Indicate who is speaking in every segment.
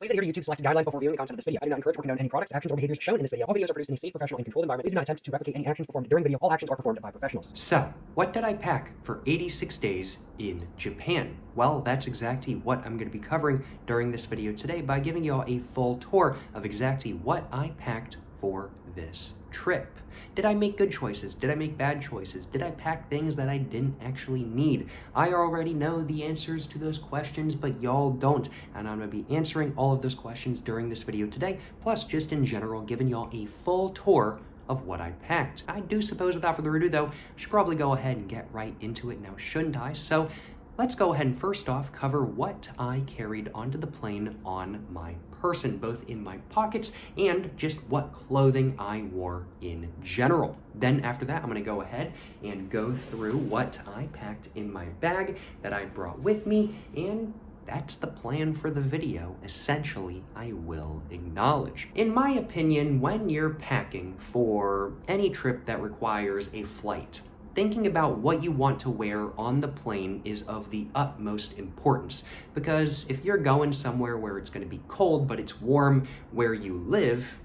Speaker 1: Please adhere to YouTube's selected guidelines before viewing the content of this video. I do not encourage or condone any products, actions, or behaviors shown in this video. All videos are produced in a safe, professional, and controlled environment. Please do not attempt to replicate any actions performed during the video. All actions are performed by professionals.
Speaker 2: So, what did I pack for 86 days in Japan? Well, that's exactly what I'm going to be covering during this video today by giving you all a full tour of exactly what I packed for this trip. Did I make good choices? Did I make bad choices? Did I pack things that I didn't actually need? I already know the answers to those questions, but y'all don't. And I'm going to be answering all of those questions during this video today, plus just in general, giving y'all a full tour of what I packed. I do suppose, without further ado though, I should probably go ahead and get right into it now, shouldn't I? So let's go ahead and first off cover what I carried onto the plane on my person, both in my pockets and just what clothing I wore in general. Then after that, I'm gonna go ahead and go through what I packed in my bag that I brought with me, and that's the plan for the video. Essentially, I will acknowledge. In my opinion, when you're packing for any trip that requires a flight, thinking about what you want to wear on the plane is of the utmost importance, because if you're going somewhere where it's going to be cold but it's warm where you live,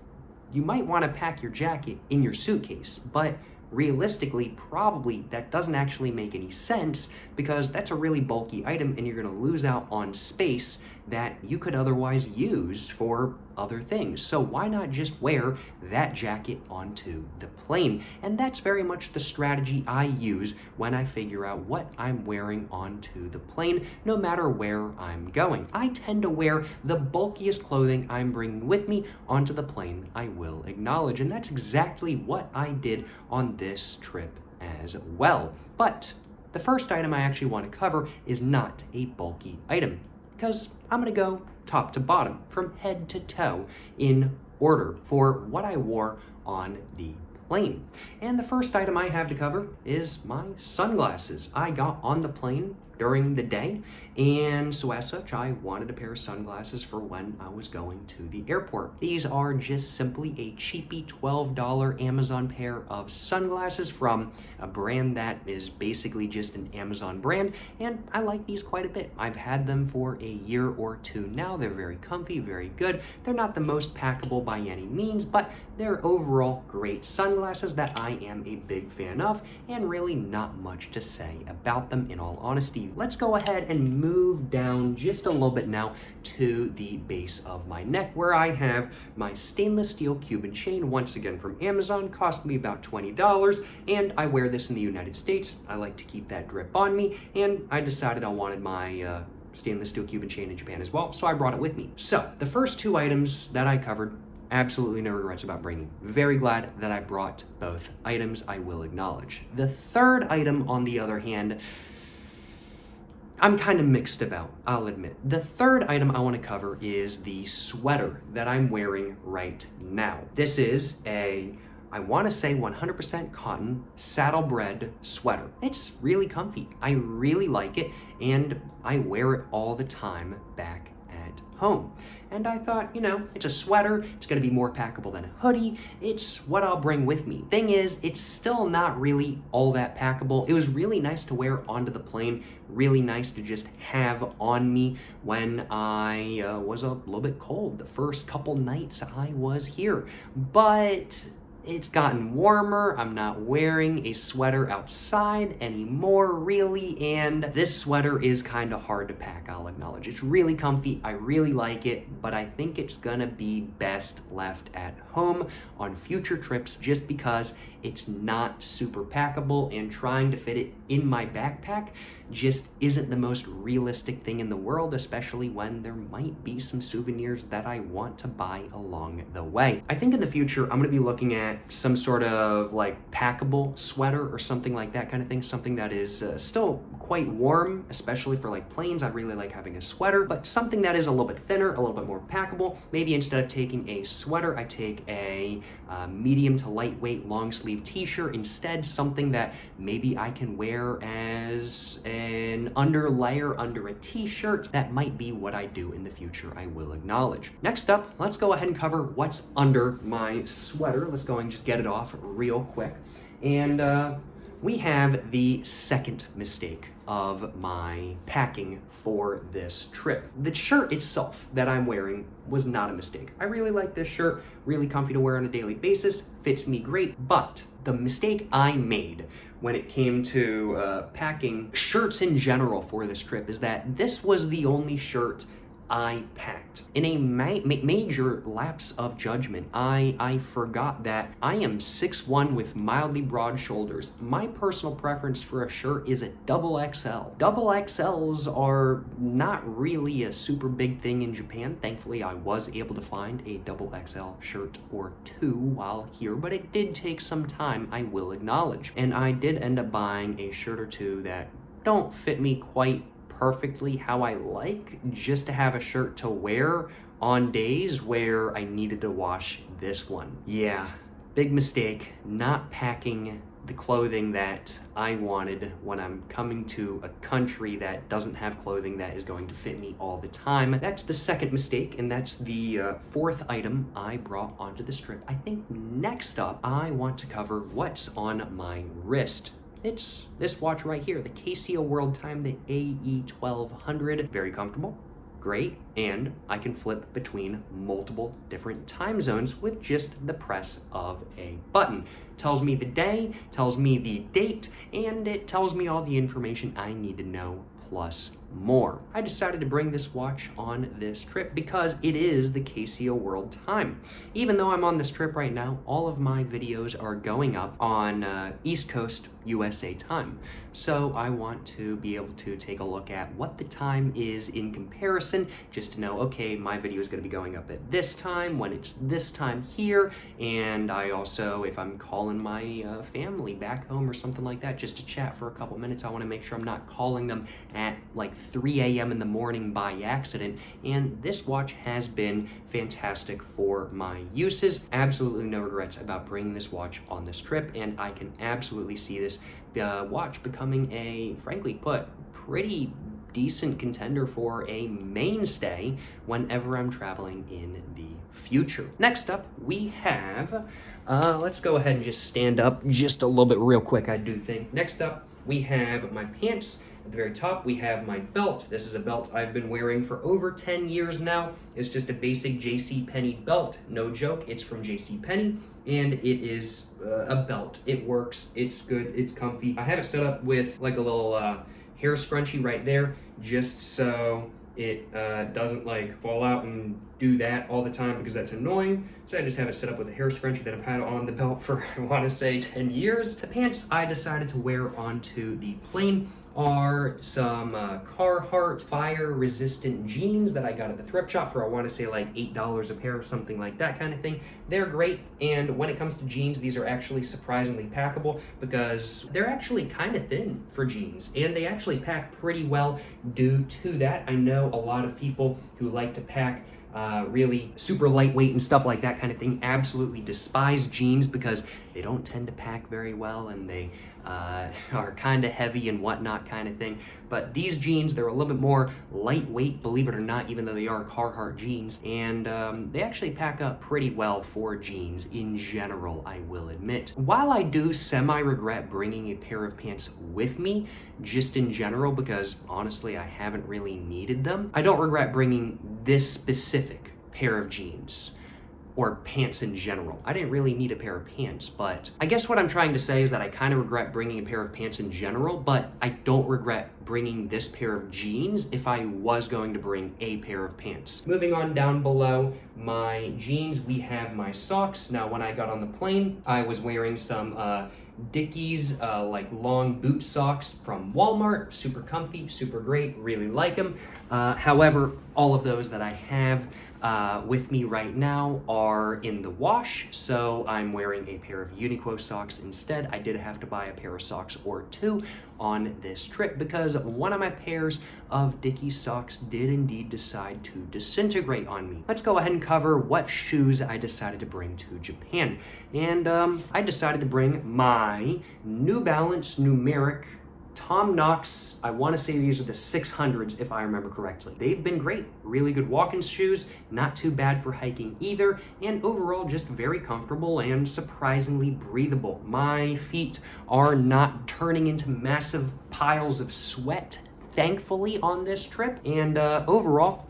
Speaker 2: you might want to pack your jacket in your suitcase, but realistically, probably that doesn't actually make any sense, because that's a really bulky item and you're going to lose out on space that you could otherwise use for other things. So why not just wear that jacket onto the plane? And that's very much the strategy I use when I figure out what I'm wearing onto the plane, no matter where I'm going. I tend to wear the bulkiest clothing I'm bringing with me onto the plane, I will acknowledge. And that's exactly what I did on this trip as well. But the first item I actually want to cover is not a bulky item, because I'm going to go top to bottom, from head to toe, in order for what I wore on the plane. And the first item I have to cover is my sunglasses. I got on the plane during the day, and so as such, I wanted a pair of sunglasses for when I was going to the airport. These are just simply a cheapy $12 Amazon pair of sunglasses from a brand that is basically just an Amazon brand, and I like these quite a bit. I've had them for a year or two now. They're very comfy, very good. They're not the most packable by any means, but they're overall great sunglasses that I am a big fan of, and really not much to say about them in all honesty. Let's go ahead and move down just a little bit now to the base of my neck, where I have my stainless steel Cuban chain, once again from Amazon. Cost me about $20, and I wear this in the United States. I like to keep that drip on me, and I decided I wanted my stainless steel Cuban chain in Japan as well, so I brought it with me. So the first two items that I covered, absolutely no regrets about bringing. Very glad that I brought both items, I will acknowledge. The third item, on the other hand, I'm kind of mixed about, I'll admit. The third item I want to cover is the sweater that I'm wearing right now. This is I want to say 100% cotton saddlebred sweater. It's really comfy. I really like it, and I wear it all the time back at home. And I thought, you know, it's a sweater, it's going to be more packable than a hoodie, it's what I'll bring with me. Thing is, it's still not really all that packable. It was really nice to wear onto the plane, really nice to just have on me when I was a little bit cold the first couple nights I was here. But it's gotten warmer. I'm not wearing a sweater outside anymore, really, and this sweater is kind of hard to pack, I'll acknowledge. It's really comfy, I really like it, but I think it's gonna be best left at home on future trips, just because it's not super packable, and trying to fit it in my backpack just isn't the most realistic thing in the world, especially when there might be some souvenirs that I want to buy along the way. I think in the future, I'm gonna be looking at some sort of like packable sweater or something like that kind of thing, something that is still quite warm, especially for like planes. I really like having a sweater, but something that is a little bit thinner, a little bit more packable. Maybe instead of taking a sweater, I take a medium to lightweight long sleeve t-shirt instead, something that maybe I can wear as an under layer under a t-shirt. That might be what I do in the future, I will acknowledge. Next up, let's go ahead and cover what's under my sweater. Let's go and just get it off real quick. And we have the second mistake of my packing for this trip. The shirt itself that I'm wearing was not a mistake. I really like this shirt, really comfy to wear on a daily basis, fits me great, but the mistake I made when it came to packing shirts in general for this trip is that this was the only shirt I packed. In a major lapse of judgment, I forgot that I am 6'1" with mildly broad shoulders. My personal preference for a shirt is a double XL. Double XLs are not really a super big thing in Japan. Thankfully, I was able to find a double XL shirt or two while here, but it did take some time, I will acknowledge. And I did end up buying a shirt or two that don't fit me quite perfectly how I like, just to have a shirt to wear on days where I needed to wash this one. Yeah, big mistake, not packing the clothing that I wanted when I'm coming to a country that doesn't have clothing that is going to fit me all the time. That's the second mistake, and that's the fourth item I brought onto this trip. I think next up, I want to cover what's on my wrist. It's this watch right here, the Casio World Time, the AE1200. Very comfortable, great, and I can flip between multiple different time zones with just the press of a button. Tells me the day, tells me the date, and it tells me all the information I need to know plus more. I decided to bring this watch on this trip because it is the Casio World Time. Even though I'm on this trip right now, all of my videos are going up on East Coast USA time. So I want to be able to take a look at what the time is in comparison, just to know, okay, my video is going to be going up at this time when it's this time here. And I also, if I'm calling my family back home or something like that, just to chat for a couple minutes, I want to make sure I'm not calling them at like 3 a.m. in the morning by accident. And this watch has been fantastic for my uses. Absolutely no regrets about bringing this watch on this trip, and I can absolutely see this watch becoming a, frankly put, pretty decent contender for a mainstay whenever I'm traveling in the future. Next up, we have, let's go ahead and just stand up just a little bit real quick, I do think. Next up, we have my pants. At the very top, we have my belt. This is a belt I've been wearing for over 10 years now. It's just a basic JCPenney belt. No joke, it's from JCPenney, and it is a belt. It works, it's good, it's comfy. I have it set up with like a little hair scrunchie right there, just so it doesn't like fall out and do that all the time because that's annoying. So I just have it set up with a hair scrunchie that I've had on the belt for, I want to say, 10 years. The pants I decided to wear onto the plane are some Carhartt fire-resistant jeans that I got at the thrift shop for, I want to say, like $8 a pair or something like that kind of thing. They're great, and when it comes to jeans, these are actually surprisingly packable because they're actually kind of thin for jeans, and they actually pack pretty well due to that. I know a lot of people who like to pack really super lightweight and stuff like that kind of thing absolutely despise jeans because they don't tend to pack very well, and they are kind of heavy and whatnot kind of thing. But these jeans, they're a little bit more lightweight, believe it or not, even though they are Carhartt jeans, and they actually pack up pretty well for jeans in general, I will admit. While I do semi-regret bringing a pair of pants with me, just in general, because honestly, I haven't really needed them, I don't regret bringing this specific pair of jeans or pants in general. I didn't really need a pair of pants, but I guess what I'm trying to say is that I kind of regret bringing a pair of pants in general, but I don't regret bringing this pair of jeans if I was going to bring a pair of pants. Moving on down below my jeans, we have my socks. Now, when I got on the plane, I was wearing some Dickies like long boot socks from Walmart. Super comfy, super great, really like them. However, all of those that I have with me right now are in the wash, so I'm wearing a pair of Uniqlo socks instead. I did have to buy a pair of socks or two on this trip because one of my pairs of Dickies socks did indeed decide to disintegrate on me. Let's go ahead and cover what shoes I decided to bring to Japan. And I decided to bring my New Balance numeric Tom Knox, I want to say these are the 600s if I remember correctly. They've been great. Really good walking shoes, not too bad for hiking either, and overall just very comfortable and surprisingly breathable. My feet are not turning into massive piles of sweat, thankfully, on this trip, and overall,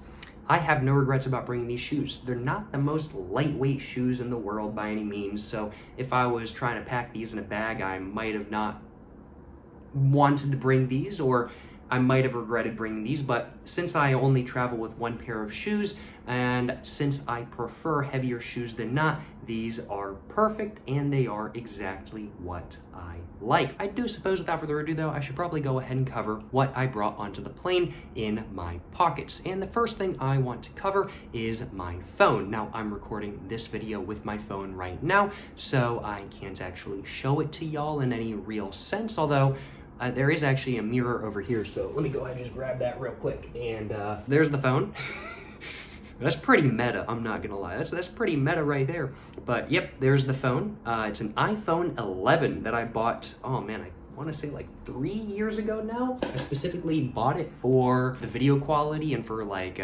Speaker 2: I have no regrets about bringing these shoes. They're not the most lightweight shoes in the world by any means, so if I was trying to pack these in a bag, I might have not wanted to bring these, or I might have regretted bringing these, but since I only travel with one pair of shoes, and since I prefer heavier shoes than not, these are perfect, and they are exactly what I like. I do suppose, without further ado though, I should probably go ahead and cover what I brought onto the plane in my pockets. And the first thing I want to cover is my phone. Now, I'm recording this video with my phone right now, so I can't actually show it to y'all in any real sense, although there is actually a mirror over here, so let me go ahead and just grab that real quick. And there's the phone. That's pretty meta, I'm not gonna lie. That's pretty meta right there. But yep, there's the phone. It's an iPhone 11 that I bought, oh man, I want to say like 3 years ago now. I specifically bought it for the video quality and for like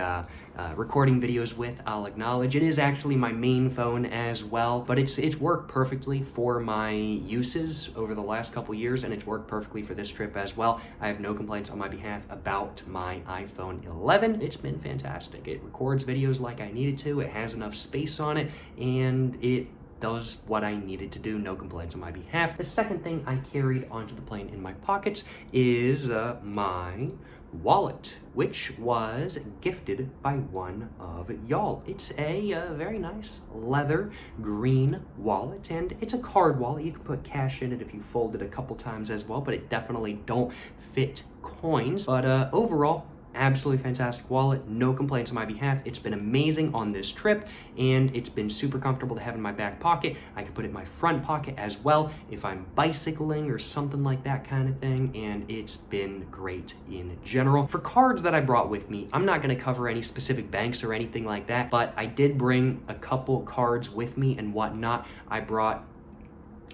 Speaker 2: recording videos with. I'll acknowledge it is actually my main phone as well, but it's worked perfectly for my uses over the last couple years, and it's worked perfectly for this trip as well. I have no complaints on my behalf about my iPhone 11. It's been fantastic. It records videos like I need it to. It has enough space on it, and it does what I needed to do. No complaints on my behalf. The second thing I carried onto the plane in my pockets is my wallet, which was gifted by one of y'all. It's a very nice leather green wallet, and it's a card wallet. You can put cash in it if you fold it a couple times as well, but it definitely don't fit coins. But overall, absolutely fantastic wallet, no complaints on my behalf. It's been amazing on this trip, and it's been super comfortable to have in my back pocket. I can put it in my front pocket as well if I'm bicycling or something like that kind of thing, and it's been great in general. For cards that I brought with me, I'm not going to cover any specific banks or anything like that, but I did bring a couple cards with me and whatnot. I brought,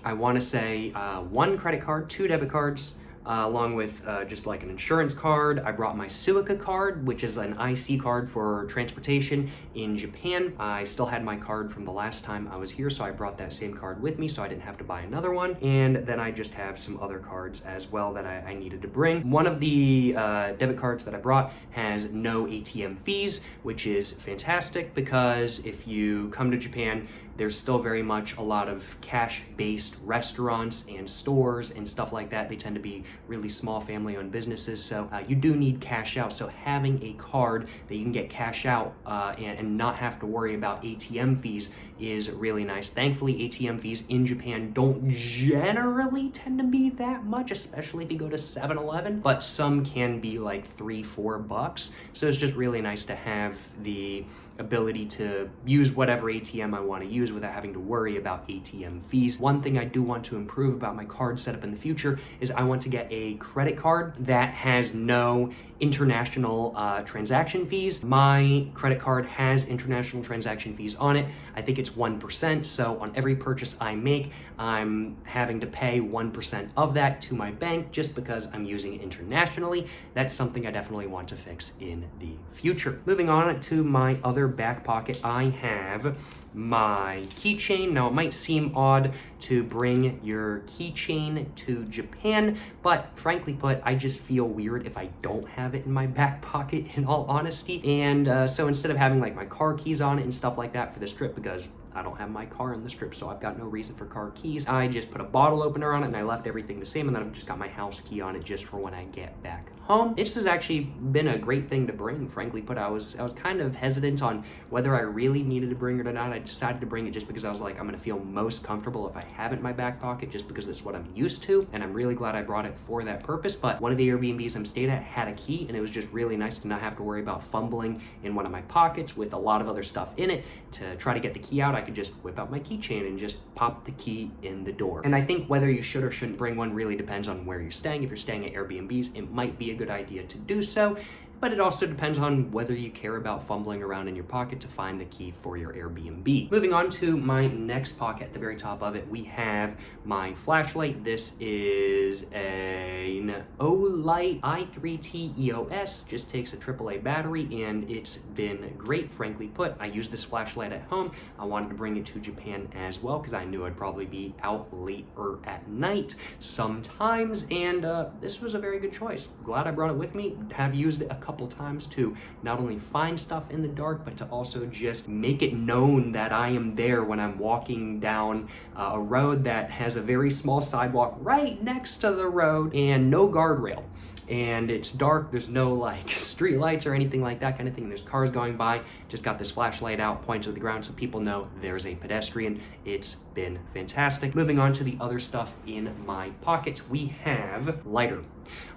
Speaker 2: I want to say, 1 credit card, 2 debit cards, along with just like an insurance card. I brought my Suica card, which is an IC card for transportation in Japan. I still had my card from the last time I was here, so I brought that same card with me so I didn't have to buy another one. And then I just have some other cards as well that I needed to bring. One of the debit cards that I brought has no ATM fees, which is fantastic because if you come to Japan, there's still very much a lot of cash-based restaurants and stores and stuff like that. They tend to be really small family-owned businesses, so you do need cash out. So having a card that you can get cash out and not have to worry about ATM fees is really nice. Thankfully, ATM fees in Japan don't generally tend to be that much, especially if you go to 7-Eleven, but some can be like $3-4. So it's just really nice to have the ability to use whatever ATM I want to use without having to worry about ATM fees. One thing I do want to improve about my card setup in the future is I want to get a credit card that has no international transaction fees. My credit card has international transaction fees on it. I think it's 1%, so on every purchase I make, I'm having to pay 1% of that to my bank just because I'm using it internationally. That's something I definitely want to fix in the future. Moving on to my other back pocket, I have my keychain. Now, it might seem odd to bring your keychain to Japan, but frankly put, I just feel weird if I don't have it in my back pocket, in all honesty. And so instead of having like my car keys on it and stuff like that for this trip, because I don't have my car on this trip, so I've got no reason for car keys, I just put a bottle opener on it and I left everything the same, and then I've just got my house key on it just for when I get back home. This has actually been a great thing to bring, frankly put. I was kind of hesitant on whether I really needed to bring it or not. I decided to bring it just because I was like, I'm gonna feel most comfortable if I have it in my back pocket, just because it's what I'm used to, and I'm really glad I brought it for that purpose. But one of the Airbnbs I'm staying at had a key, and it was just really nice to not have to worry about fumbling in one of my pockets with a lot of other stuff in it. To try to get the key out, I could just whip out my keychain and just pop the key in the door. And I think whether you should or shouldn't bring one really depends on where you're staying. If you're staying at Airbnbs, it might be a good idea to do so. but it also depends on whether you care about fumbling around in your pocket to find the key for your Airbnb. Moving on to my next pocket, at the very top of it, we have my flashlight. This is an Olight i3T EOS, just takes a AAA battery, and it's been great, frankly put. I use this flashlight at home. I wanted to bring it to Japan as well because I knew I'd probably be out late or at night sometimes, and this was a very good choice. Glad I brought it with me. Have used it a couple times to not only find stuff in the dark, but to also just make it known that I am there when I'm walking down a road that has a very small sidewalk right next to the road and no guardrail. And it's dark, there's no like street lights or anything like that kind of thing. There's cars going by, just got this flashlight out, pointed to the ground so people know there's a pedestrian. It's been fantastic. Moving on to the other stuff in my pocket, we have lighter.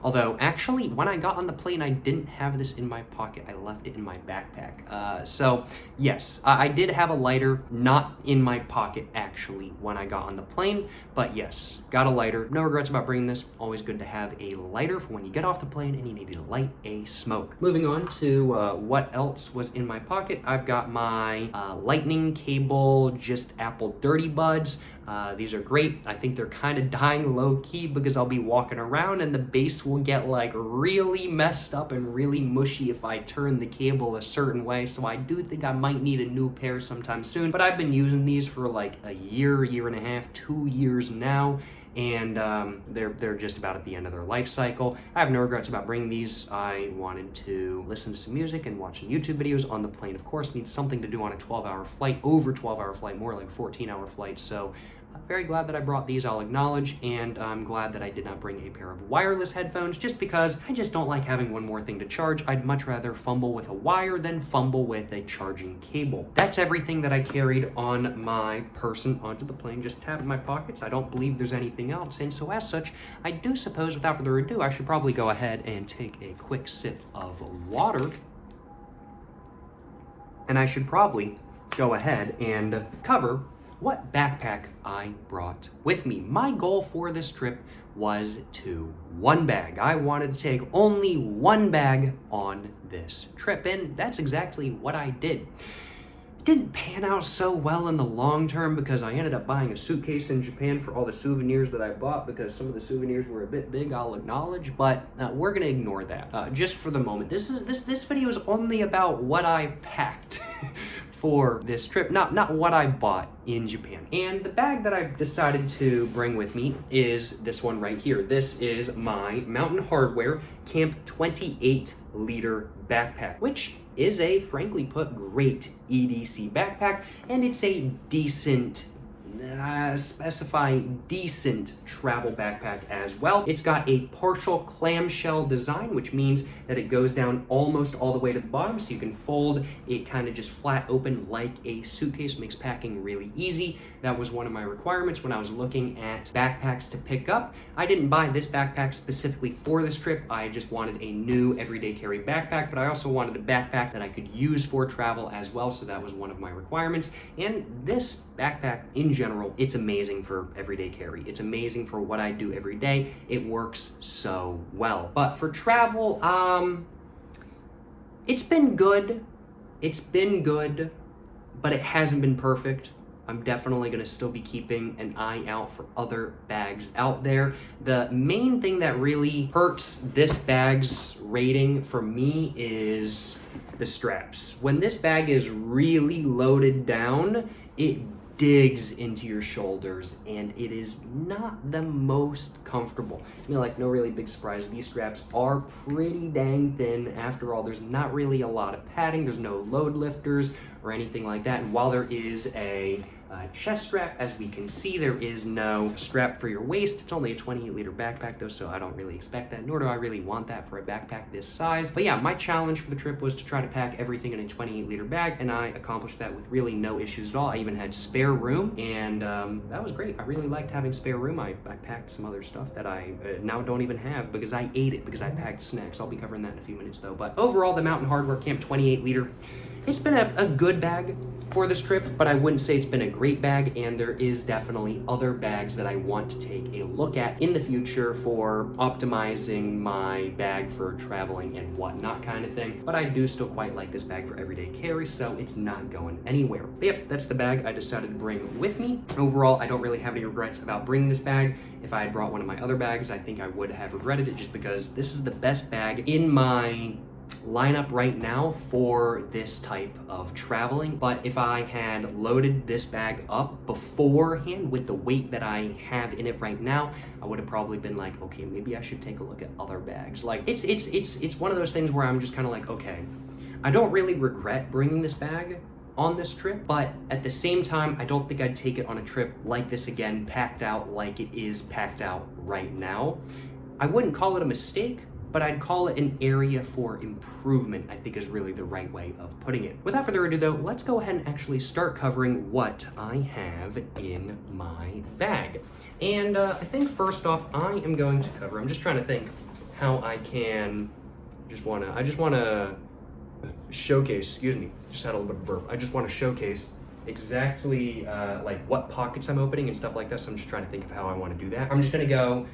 Speaker 2: Although actually when I got on the plane, I didn't have this in my pocket. I left it in my backpack. So yes, I did have a lighter, not in my pocket actually when I got on the plane, but yes, got a lighter. No regrets about bringing this. Always good to have a lighter for when you get off the plane and you need to light a smoke. Moving on to what else was in my pocket. I've got my lightning cable, just Apple Dirty Buds. These are great. I think they're kind of dying low key because I'll be walking around and the base will get like really messed up and really mushy if I turn the cable a certain way. So I do think I might need a new pair sometime soon, but I've been using these for like a year and a half, 2 years now. And they're just about at the end of their life cycle. I have no regrets about bringing these. I wanted to listen to some music and watch some YouTube videos on the plane. Of course, need something to do on a 12-hour flight, over 12-hour flight, more like 14-hour flight. So I'm very glad that I brought these, I'll acknowledge, and I'm glad that I did not bring a pair of wireless headphones just because I just don't like having one more thing to charge. I'd much rather fumble with a wire than fumble with a charging cable. That's everything that I carried on my person onto the plane, just tapped in my pockets. I don't believe there's anything else, and so as such, I do suppose, without further ado, I should probably go ahead and take a quick sip of water, and I should probably go ahead and cover what backpack I brought with me. My goal for this trip was to one bag. I wanted to take only one bag on this trip, and that's exactly what I did. It didn't pan out so well in the long term because I ended up buying a suitcase in Japan for all the souvenirs that I bought because some of the souvenirs were a bit big, I'll acknowledge, but we're gonna ignore that just for the moment. This video is only about what I packed for this trip, not what I bought in Japan. And the bag that I've decided to bring with me is this one right here. This is my Mountain Hardwear Camp 28 liter backpack, which is a, frankly put, great EDC backpack, and it's a decent, specify decent travel backpack as well. It's got a partial clamshell design, which means that it goes down almost all the way to the bottom, so you can fold it kind of just flat open like a suitcase. Makes packing really easy. That was one of my requirements when I was looking at backpacks to pick up. I didn't buy this backpack specifically for this trip. I just wanted a new everyday carry backpack, but I also wanted a backpack that I could use for travel as well, so that was one of my requirements. And this backpack in general, it's amazing for everyday carry. It's amazing for what I do every day. It works so well. But for travel, it's been good. It's been good, but it hasn't been perfect. I'm definitely going to still be keeping an eye out for other bags out there. The main thing that really hurts this bag's rating for me is the straps. When this bag is really loaded down, it digs into your shoulders and it is not the most comfortable. I mean, like, no really big surprise, these straps are pretty dang thin. After all, there's not really a lot of padding, there's no load lifters or anything like that, and while there is a chest strap, as we can see, there is no strap for your waist. It's only a 28 liter backpack though, so I don't really expect that, nor do I really want that for a backpack this size. But yeah, my challenge for the trip was to try to pack everything in a 28 liter bag, and I accomplished that with really no issues at all. I even had spare room, and that was great. I really liked having spare room. I packed some other stuff that I now don't even have because I ate it because I packed snacks. I'll be covering that in a few minutes though. But overall, the Mountain Hardwear Camp 28 liter, it's been a good bag. for this trip, but I wouldn't say it's been a great bag, and there is definitely other bags that I want to take a look at in the future for optimizing my bag for traveling and whatnot kind of thing. But I do still quite like this bag for everyday carry, so it's not going anywhere. But yep, that's the bag I decided to bring with me. Overall, I don't really have any regrets about bringing this bag. If I had brought one of my other bags, I think I would have regretted it, just because this is the best bag in my lineup right now for this type of traveling. But if I had loaded this bag up beforehand with the weight that I have in it right now, I would have probably been like, okay, maybe I should take a look at other bags. Like it's one of those things where I'm just kind of like, okay, I don't really regret bringing this bag on this trip, but at the same time, I don't think I'd take it on a trip like this again, packed out like it is packed out right now. I wouldn't call it a mistake, but I'd call it an area for improvement, I think is really the right way of putting it. Without further ado though, let's go ahead and actually start covering what I have in my bag. And I think first off, I am going to cover, I'm just trying to think how I can, I just wanna showcase, excuse me, just had a little bit of burp. I just want to showcase exactly like what pockets I'm opening and stuff like that. So I'm just trying to think of how I want to do that. I'm just going to go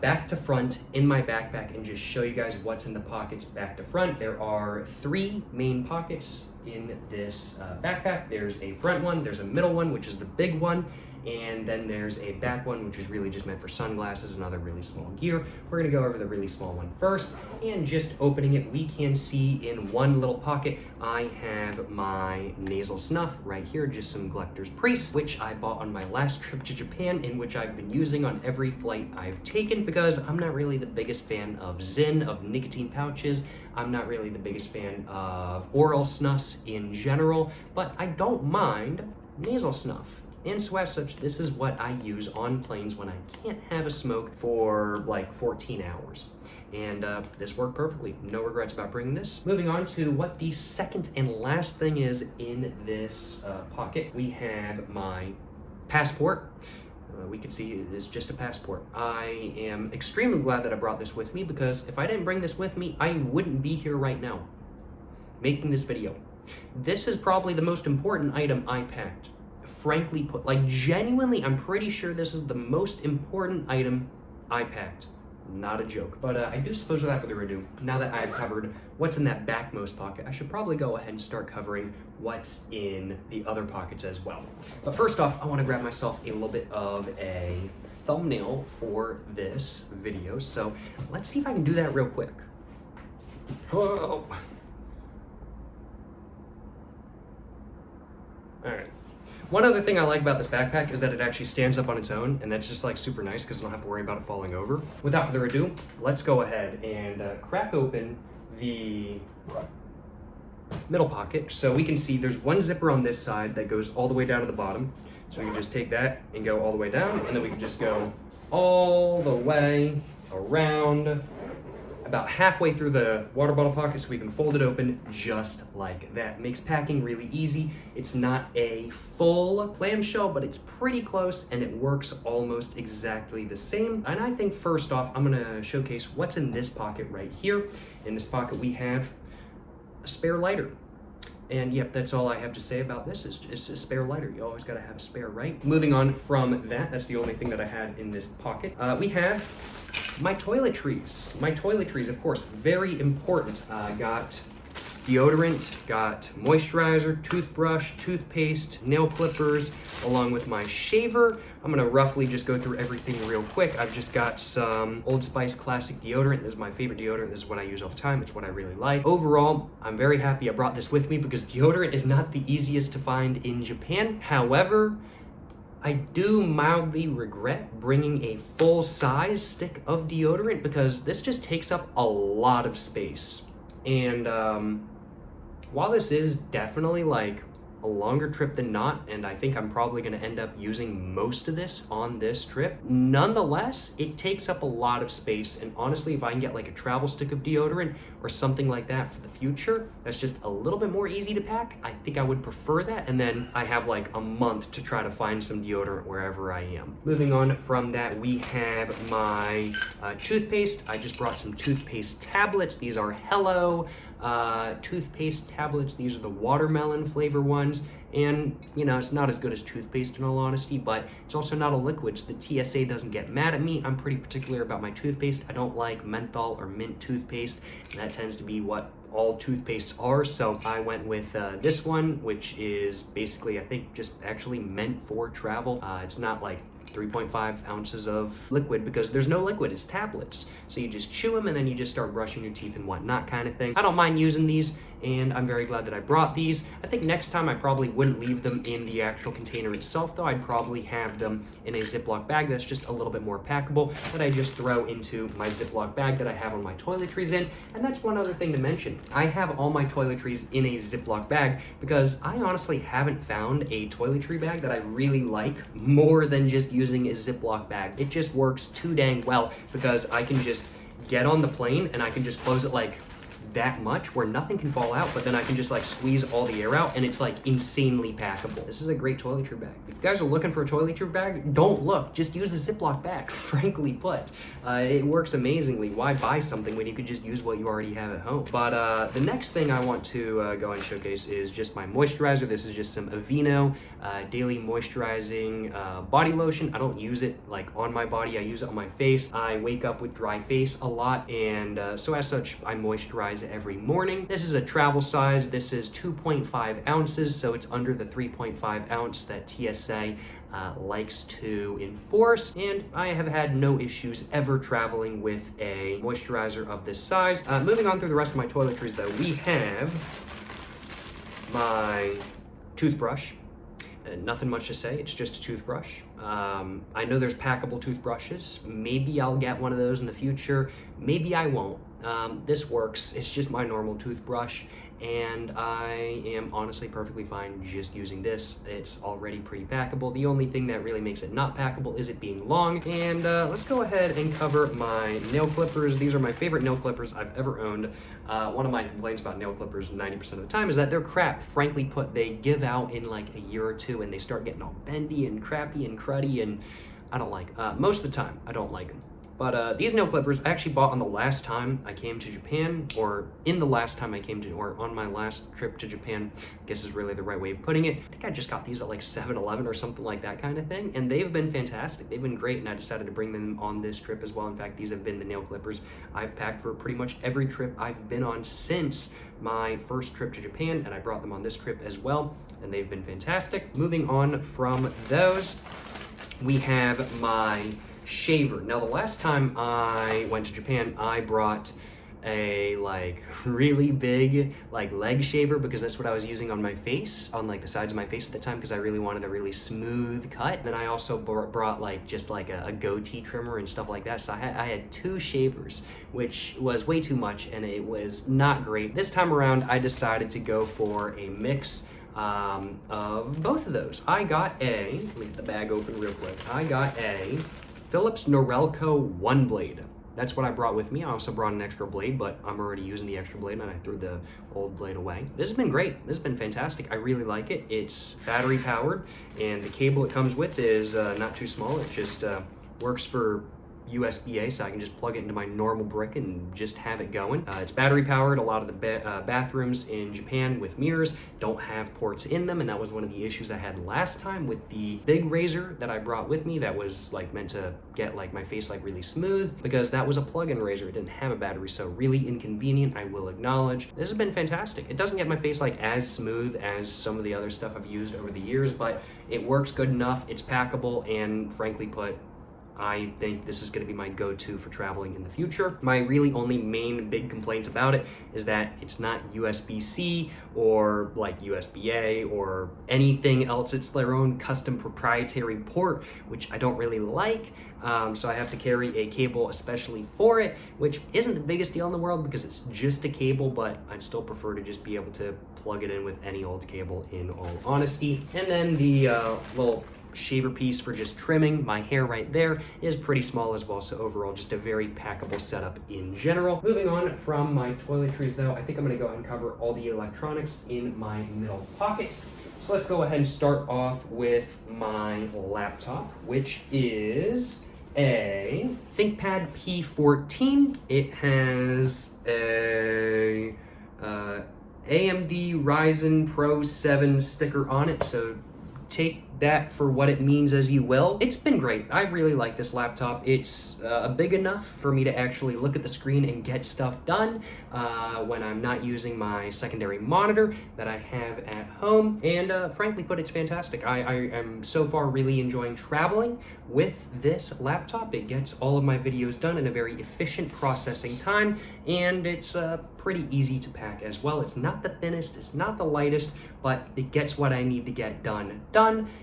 Speaker 2: back to front in my backpack and just show you guys what's in the pockets back to front. There are 3 main pockets in this backpack. There's a front one, there's a middle one, which is the big one, and then there's a back one, which is really just meant for sunglasses and other really small gear. We're gonna go over the really small one first, and just opening it, we can see in one little pocket, I have my nasal snuff right here, just some Glector's Priest, which I bought on my last trip to Japan, in which I've been using on every flight I've taken, because I'm not really the biggest fan of Zyn, of nicotine pouches. I'm not really the biggest fan of oral snuffs in general, but I don't mind nasal snuff. And so as such, this is what I use on planes when I can't have a smoke for like 14 hours. And this worked perfectly. No regrets about bringing this. Moving on to what the second and last thing is in this pocket. We have my passport. We can see it's just a passport. I am extremely glad that I brought this with me, because if I didn't bring this with me, I wouldn't be here right now making this video. This is probably the most important item I packed. Frankly put, like genuinely, I'm pretty sure this is the most important item I packed. Not a joke. But I do suppose, without further ado, now that I've covered what's in that backmost pocket, I should probably go ahead and start covering what's in the other pockets as well. But first off, I want to grab myself a little bit of a thumbnail for this video. So let's see if I can do that real quick. Whoa. All right. One other thing I like about this backpack is that it actually stands up on its own, and that's just like super nice because I don't have to worry about it falling over. Without further ado, let's go ahead and crack open the middle pocket. So we can see there's one zipper on this side that goes all the way down to the bottom. So we can just take that and go all the way down, and then we can just go all the way around about halfway through the water bottle pocket, so we can fold it open just like that. Makes packing really easy. It's not a full clamshell, but it's pretty close, and it works almost exactly the same. And I think first off, I'm gonna showcase what's in this pocket right here. In this pocket, we have a spare lighter. And yep, that's all I have to say about this. It's a spare lighter. You always gotta have a spare, right? Moving on from that, that's the only thing that I had in this pocket. We have my toiletries. My toiletries, of course, very important. Got deodorant, got moisturizer, toothbrush, toothpaste, nail clippers, along with my shaver. I'm gonna roughly just go through everything real quick. I've just got some Old Spice Classic deodorant. This is my favorite deodorant. This is what I use all the time. It's what I really like. Overall, I'm very happy I brought this with me because deodorant is not the easiest to find in Japan. However, I do mildly regret bringing a full-size stick of deodorant because this just takes up a lot of space. And while this is definitely like a longer trip than not, and I think I'm probably going to end up using most of this on this trip, nonetheless, it takes up a lot of space. And honestly, if I can get like a travel stick of deodorant or something like that for the future, that's just a little bit more easy to pack, I think I would prefer that. And then I have like a month to try to find some deodorant wherever I am. Moving on from that, we have my toothpaste. I just brought some toothpaste tablets. These are Hello toothpaste tablets. These are the watermelon flavor ones. And, you know, it's not as good as toothpaste in all honesty, but it's also not a liquid, so the TSA doesn't get mad at me. I'm pretty particular about my toothpaste. I don't like menthol or mint toothpaste, and that tends to be what all toothpastes are, so I went with this one, which is basically, I think, just actually meant for travel. It's not like 3.5 ounces of liquid because there's no liquid, it's tablets. So you just chew them and then you just start brushing your teeth and whatnot kind of thing. I don't mind using these, and I'm very glad that I brought these. I think next time I probably wouldn't leave them in the actual container itself though. I'd probably have them in a Ziploc bag that's just a little bit more packable that I just throw into my Ziploc bag that I have all my toiletries in. And that's one other thing to mention. I have all my toiletries in a Ziploc bag because I honestly haven't found a toiletry bag that I really like more than just using a Ziploc bag. It just works too dang well because I can just get on the plane and I can just close it like that much where nothing can fall out, but then I can just like squeeze all the air out and it's like insanely packable. This is a great toiletry bag. If you guys are looking for a toiletry bag, don't look, just use a Ziploc bag, frankly put. It works amazingly. Why buy something when you could just use what you already have at home? But the next thing I want to go and showcase is just my moisturizer. This is just some Aveeno daily moisturizing body lotion. I don't use it like on my body, I use it on my face. I wake up with dry face a lot, and so as such I moisturize every morning. This is a travel size. This is 2.5 ounces, so it's under the 3.5 ounce that TSA likes to enforce, and I have had no issues ever traveling with a moisturizer of this size. Moving on through the rest of my toiletries though, we have my toothbrush. Nothing much to say, it's just a toothbrush. I know there's packable toothbrushes. Maybe I'll get one of those in the future. Maybe I won't. This works. It's just my normal toothbrush, and I am honestly perfectly fine just using this. It's already pretty packable. The only thing that really makes it not packable is it being long. And let's go ahead and cover my nail clippers. These are my favorite nail clippers I've ever owned. One of my complaints about nail clippers 90% of the time is that they're crap. Frankly put, they give out in like a year or two and they start getting all bendy and crappy and cruddy, and I don't like, most of the time, I don't like them. But these nail clippers I actually bought on the last time I came to Japan, or in the last time I came to, or on my last trip to Japan, I guess is really the right way of putting it. I think I just got these at like 7-Eleven or something like that kind of thing, and they've been fantastic. They've been great, and I decided to bring them on this trip as well. In fact, these have been the nail clippers I've packed for pretty much every trip I've been on since my first trip to Japan, and I brought them on this trip as well, and they've been fantastic. Moving on from those, we have my shaver. Now, the last time I went to Japan, I brought a like really big like leg shaver because that's what I was using on my face, on like the sides of my face at the time, because I really wanted a really smooth cut. Then I also brought like just like a goatee trimmer and stuff like that. So I had two shavers, which was way too much and it was not great. This time around, I decided to go for a mix of both of those. I got a, let me get the bag open real quick. I got a Philips Norelco One Blade. That's what I brought with me. I also brought an extra blade, but I'm already using the extra blade and I threw the old blade away. This has been great. This has been fantastic. I really like it. It's battery powered, and the cable it comes with is not too small. It just works for USB-A, so I can just plug it into my normal brick and just have it going. It's battery powered. A lot of the bathrooms in Japan with mirrors don't have ports in them, and that was one of the issues I had last time with the big razor that I brought with me that was like meant to get like my face like really smooth, because that was a plug-in razor. It didn't have a battery, so really inconvenient, I will acknowledge. This has been fantastic. It doesn't get my face like as smooth as some of the other stuff I've used over the years, but it works good enough. It's packable, and frankly put, I think this is going to be my go-to for traveling in the future. My really only main big complaints about it is that it's not USB-C or like USB-A or anything else. It's their own custom proprietary port, which I don't really like. So I have to carry a cable especially for it, which isn't the biggest deal in the world because it's just a cable, but I'd still prefer to just be able to plug it in with any old cable, in all honesty. And then the little shaver piece for just trimming my hair right there is pretty small as well, so overall just a very packable setup in general. Moving on from my toiletries though, I think I'm going to go ahead and cover all the electronics in my middle pocket. So let's go ahead and start off with my laptop, which is a ThinkPad P14. It has a AMD Ryzen Pro 7 sticker on it, so take that for what it means as you will. It's been great. I really like this laptop. It's big enough for me to actually look at the screen and get stuff done when I'm not using my secondary monitor that I have at home. And frankly put, it's fantastic. I am so far really enjoying traveling with this laptop. It gets all of my videos done in a very efficient processing time, and it's pretty easy to pack as well. It's not the thinnest, it's not the lightest, but it gets what I need to get done.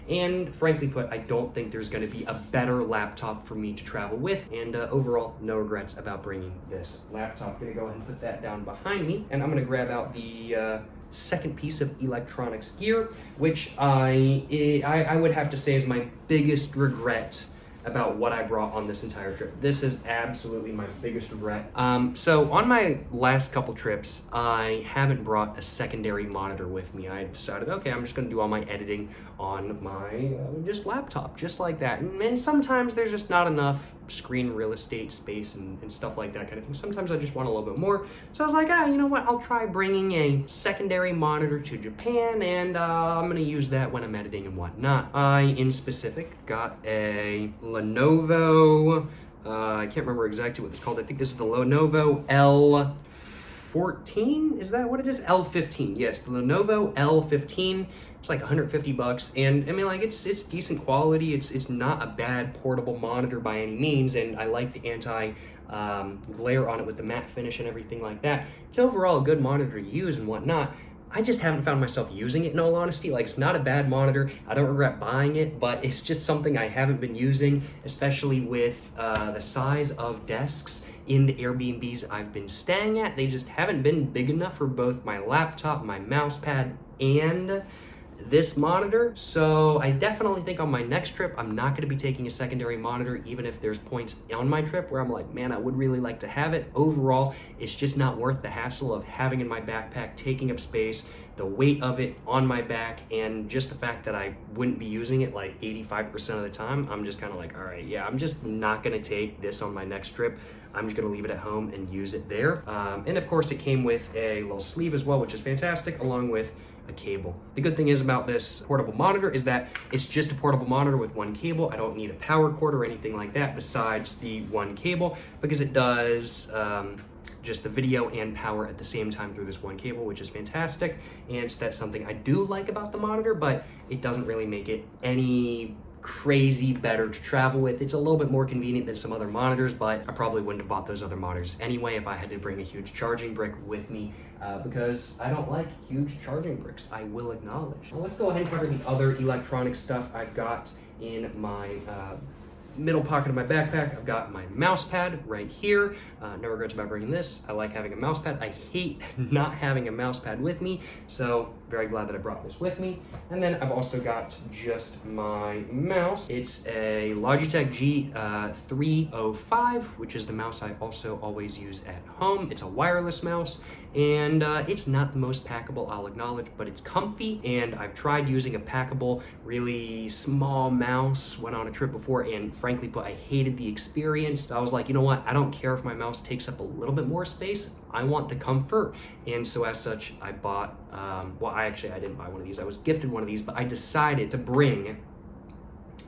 Speaker 2: And frankly put, I don't think there's going to be a better laptop for me to travel with. And overall, no regrets about bringing this laptop. I'm going to go ahead and put that down behind me, and I'm going to grab out the second piece of electronics gear, which I would have to say is my biggest regret about what I brought on this entire trip. This is absolutely my biggest regret. So on my last couple trips, I haven't brought a secondary monitor with me. I decided, okay, I'm just gonna do all my editing on my just laptop, just like that. And sometimes there's just not enough screen real estate space and stuff like that kind of thing. Sometimes I just want a little bit more. So I was like, you know what? I'll try bringing a secondary monitor to Japan, and I'm gonna use that when I'm editing and whatnot. I, in specific, got a Lenovo, I can't remember exactly what it's called. I think this is the Lenovo L14. Is that what it is? L15. Yes, the Lenovo L15. It's like $150, and I mean, like, it's decent quality. It's not a bad portable monitor by any means, and I like the anti glare on it with the matte finish and everything like that. It's overall a good monitor to use and whatnot. I just haven't found myself using it, in all honesty. Like, it's not a bad monitor. I don't regret buying it, but it's just something I haven't been using, especially with the size of desks in the Airbnbs I've been staying at. They just haven't been big enough for both my laptop, my mouse pad, and this monitor. So I definitely think on my next trip, I'm not going to be taking a secondary monitor, even if there's points on my trip where I'm like, man, I would really like to have it. Overall, it's just not worth the hassle of having in my backpack, taking up space, the weight of it on my back, and just the fact that I wouldn't be using it like 85% of the time. I'm just kind of like, all right, yeah, I'm just not going to take this on my next trip. I'm just going to leave it at home and use it there. And of course, it came with a little sleeve as well, which is fantastic, along with a cable. The good thing is about this portable monitor is that it's just a portable monitor with one cable. I don't need a power cord or anything like that besides the one cable, because it does just the video and power at the same time through this one cable, which is fantastic. And that's something I do like about the monitor, but it doesn't really make it any crazy better to travel with. It's a little bit more convenient than some other monitors, but I probably wouldn't have bought those other monitors anyway if I had to bring a huge charging brick with me, because I don't like huge charging bricks, I will acknowledge. Now let's go ahead and cover the other electronic stuff I've got in my middle pocket of my backpack. I've got my mouse pad right here. No regrets about bringing this. I like having a mouse pad. I hate not having a mouse pad with me, so very glad that I brought this with me. And then I've also got just my mouse. It's a Logitech G305, which is the mouse I also always use at home. It's a wireless mouse, and it's not the most packable, I'll acknowledge, but it's comfy, and I've tried using a packable, really small mouse, went on a trip before, and frankly put, I hated the experience. So I was like, you know what, I don't care if my mouse takes up a little bit more space, I want the comfort. And so as such, I bought, I didn't buy one of these, I was gifted one of these, but I decided to bring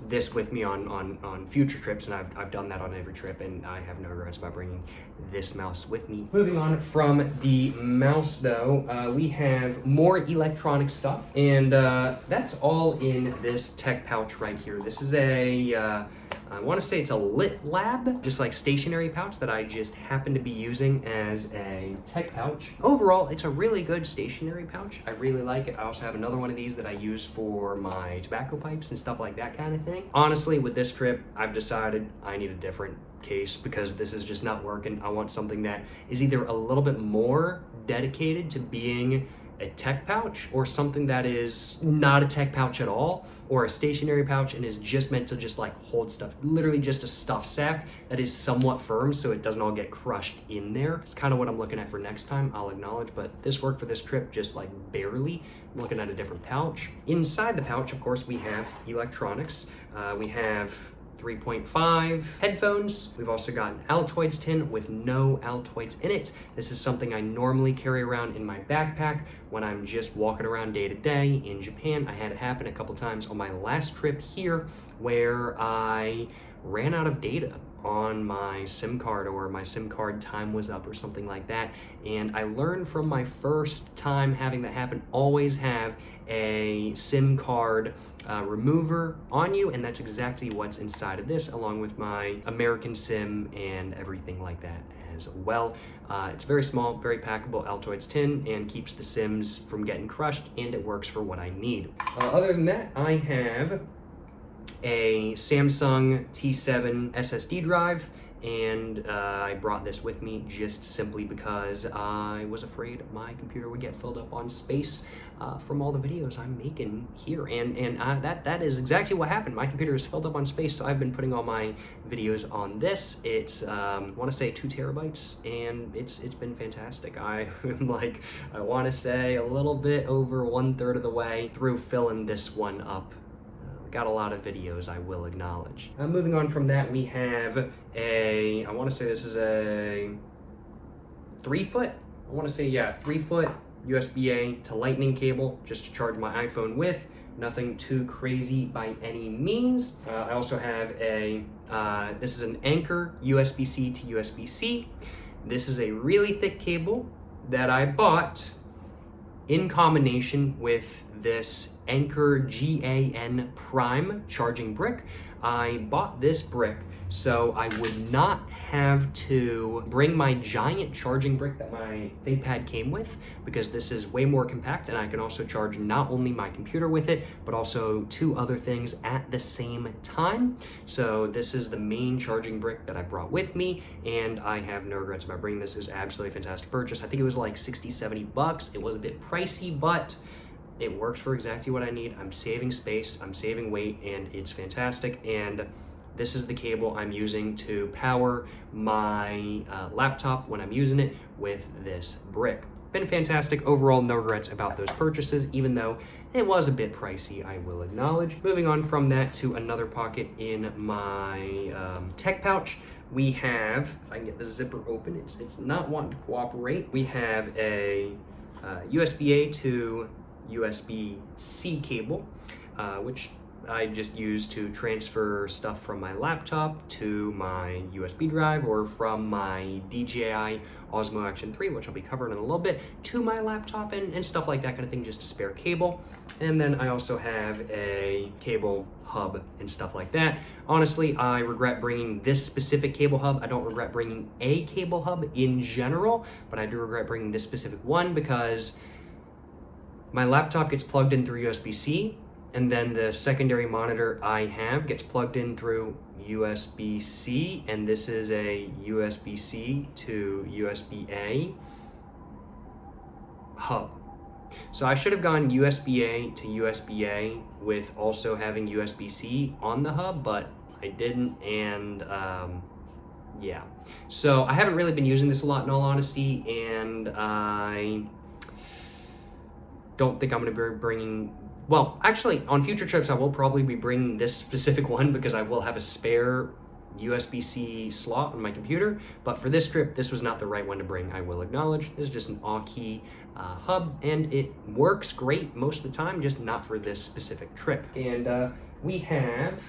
Speaker 2: this with me on future trips, and I've done that on every trip, and I have no regrets about bringing this mouse with me. Moving on from the mouse though, we have more electronic stuff, and that's all in this tech pouch right here. This is a I want to say it's a Lit Lab, just like stationary pouch that I just happen to be using as a tech pouch. Overall, it's a really good stationary pouch. I really like it. I also have another one of these that I use for my tobacco pipes and stuff like that kind of thing. Honestly, with this trip, I've decided I need a different case because this is just not working. I want something that is either a little bit more dedicated to being a tech pouch, or something that is not a tech pouch at all, or a stationary pouch and is just meant to just like hold stuff, literally just a stuff sack that is somewhat firm so it doesn't all get crushed in there. It's kind of what I'm looking at for next time, I'll acknowledge, but this worked for this trip just like barely. I'm looking at a different pouch. Inside the pouch, of course, we have electronics. We have 3.5 headphones. We've also got an Altoids tin with no Altoids in it. This is something I normally carry around in my backpack when I'm just walking around day to day in Japan. I had it happen a couple times on my last trip here where I ran out of data on my SIM card, or my SIM card time was up or something like that. And I learned from my first time having that happen, always have a SIM card remover on you, and that's exactly what's inside of this, along with my American SIM and everything like that as well. It's very small, very packable Altoids tin, and keeps the SIMs from getting crushed, and it works for what I need. Other than that, I have a Samsung T7 SSD drive, and I brought this with me just simply because I was afraid my computer would get filled up on space from all the videos I'm making here, and that is exactly what happened. My computer is filled up on space, so I've been putting all my videos on this. It's I want to say 2 terabytes, and it's been fantastic. I want to say a little bit over 1/3 of the way through filling this one up. Got a lot of videos, I will acknowledge. Moving on from that, we have I want to say this is a 3-foot, 3-foot USB-A to Lightning cable, just to charge my iPhone with. Nothing too crazy by any means. I also have this is an Anker USB-C to USB-C. This is a really thick cable that I bought in combination with this Anker GAN Prime charging brick. I bought this brick so I would not have to bring my giant charging brick that my ThinkPad came with, because this is way more compact, and I can also charge not only my computer with it, but also 2 other things at the same time. So this is the main charging brick that I brought with me, and I have no regrets about bringing this. It was absolutely a fantastic purchase. I think it was like 60-70 bucks. It was a bit pricey, but it works for exactly what I need. I'm saving space, I'm saving weight, and it's fantastic. And this is the cable I'm using to power my laptop when I'm using it with this brick. Been fantastic. Overall, no regrets about those purchases, even though it was a bit pricey, I will acknowledge. Moving on from that to another pocket in my tech pouch, we have, if I can get the zipper open, it's not wanting to cooperate. We have a USB-A to USB-C cable, which I just use to transfer stuff from my laptop to my USB drive, or from my DJI Osmo Action 3, which I'll be covering in a little bit, to my laptop, and stuff like that kind of thing, just a spare cable. And then I also have a cable hub and stuff like that. Honestly, I regret bringing this specific cable hub. I don't regret bringing a cable hub in general, but I do regret bringing this specific one, because my laptop gets plugged in through USB-C, and then the secondary monitor I have gets plugged in through USB-C, and this is a USB-C to USB-A hub. So I should have gone USB-A to USB-A with also having USB-C on the hub, but I didn't, and yeah. So I haven't really been using this a lot, in all honesty, and I don't think I'm going to be bringing, well, actually, on future trips, I will probably be bringing this specific one, because I will have a spare USB-C slot on my computer. But for this trip, this was not the right one to bring, I will acknowledge. This is just an Aukey hub, and it works great most of the time, just not for this specific trip. And we have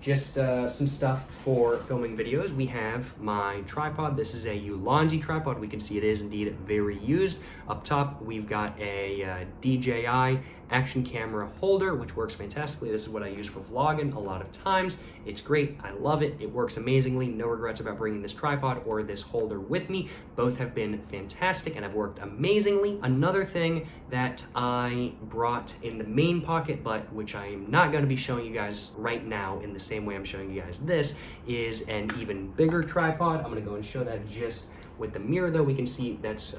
Speaker 2: just some stuff for filming videos. We have my tripod. This is a Ulanzi tripod. We can see it is indeed very used. Up top, we've got a DJI action camera holder, which works fantastically. This is what I use for vlogging a lot of times. It's great. I love it. It works amazingly. No regrets about bringing this tripod or this holder with me. Both have been fantastic and have worked amazingly. Another thing that I brought in the main pocket, but which I am not going to be showing you guys right now in the same way I'm showing you guys this, is an even bigger tripod. I'm going to go and show that just with the mirror, though. We can see that's